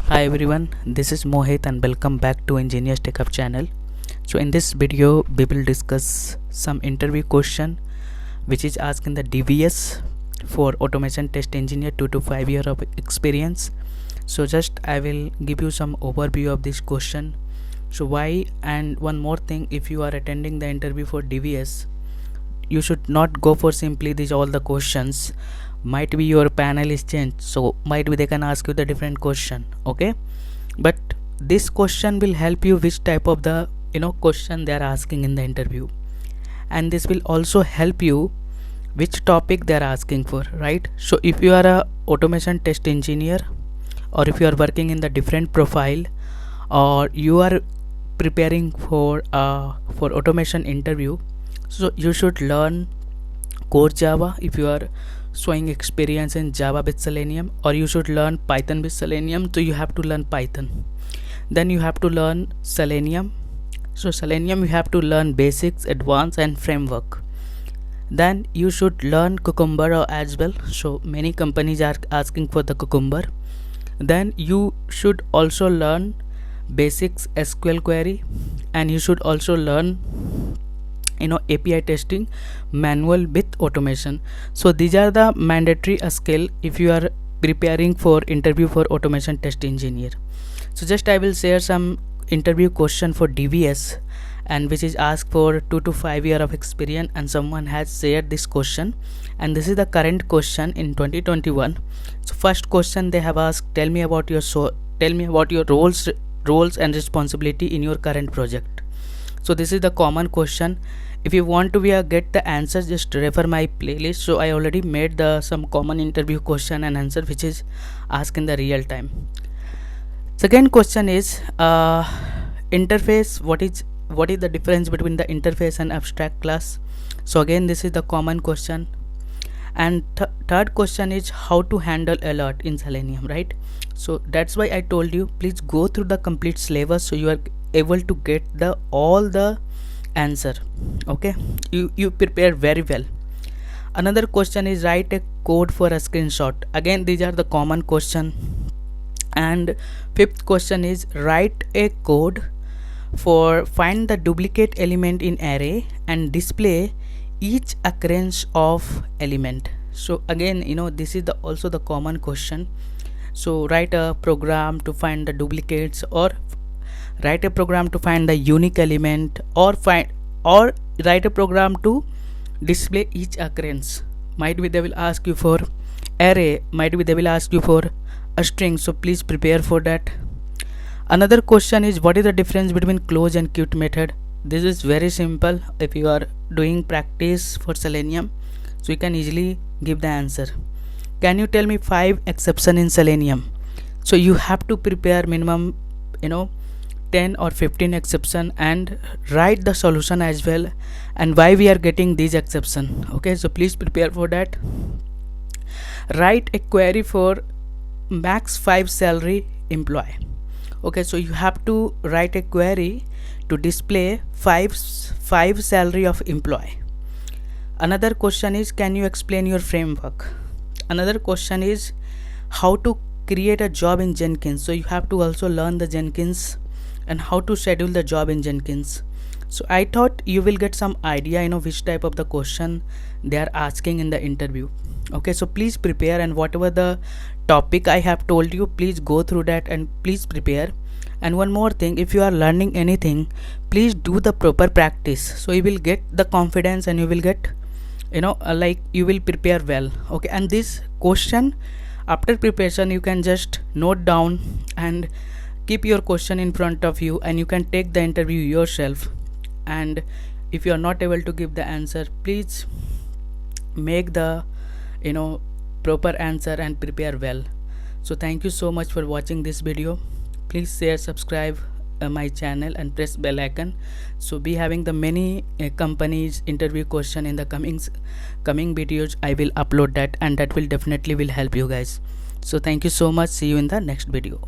Hi everyone, this is Mohit and welcome back to Engineers Tech Up channel. So in this video we will discuss some interview question which is asked in the DVS for automation test engineer 2 to 5 year of experience. So just I will give you some overview of this question. So why, and one more thing, if you are attending the interview for DVS, you should not go for simply these all the questions. Might be your panel is changed, so might be they can ask you the different question, okay? But this question will help you which type of the question they are asking in the interview, and this will also help you which topic they are asking for, right? So if you are a automation test engineer, or if you are working in the different profile, or you are preparing for automation interview, so you should learn core Java if you are showing experience in Java with Selenium, or you should learn Python with Selenium. So you have to learn Python, then you have to learn Selenium. So Selenium you have to learn basics, advanced and framework. Then you should learn Cucumber as well, so many companies are asking for the Cucumber. Then you should also learn basics SQL query, and you should also learn API testing, manual with automation. So these are the mandatory skill if you are preparing for interview for automation test engineer. So just I will share some interview question for DVS, and which is asked for 2 to 5 year of experience, and someone has shared this question, and this is the current question in 2021. So first question they have asked, tell me about your roles and responsibility in your current project. So this is the common question. If you want to get the answer, just refer my playlist. So I already made some common interview question and answer which is asked in the real time. Second question is interface. What is the difference between the interface and abstract class? So again this is the common question. And third question is how to handle alert in Selenium, right? So that's why I told you please go through the complete syllabus so you are able to get all the answer, okay? You prepare very well. Another question is write a code for a screenshot. Again these are the common question. And fifth question is write a code for find the duplicate element in array and display each occurrence of element. So again this is also the common question. So write a program to find the duplicates, or write a program to find the unique element, or write a program to display each occurrence. Might be they will ask you for array, might be they will ask you for a string, so please prepare for that. Another question is what is the difference between close and quit method? This is very simple. If you are doing practice for Selenium, so you can easily give the answer. Can you tell me 5 exception in Selenium? So you have to prepare minimum 10 or 15 exception and write the solution as well, and why we are getting these exception, okay? So please prepare for that. Write a query for max 5 salary employee, okay? So you have to write a query to display 5 salary of employee. Another question is can you explain your framework? Another question is how to create a job in Jenkins. So you have to also learn the Jenkins and how to schedule the job in Jenkins. So I thought you will get some idea which type of the question they are asking in the interview, okay? So please prepare, and whatever the topic I have told you, please go through that and please prepare. And one more thing, if you are learning anything, please do the proper practice, so you will get the confidence and you will get you will prepare well, okay? And this question, after preparation, you can just note down and keep your question in front of you, and you can take the interview yourself. And if you are not able to give the answer, please make the proper answer and prepare well. So thank you so much for watching this video. Please share, subscribe my channel and press bell icon. So be having the many companies interview question in the coming videos. I will upload that, and that will definitely help you guys. So thank you so much. See you in the next video.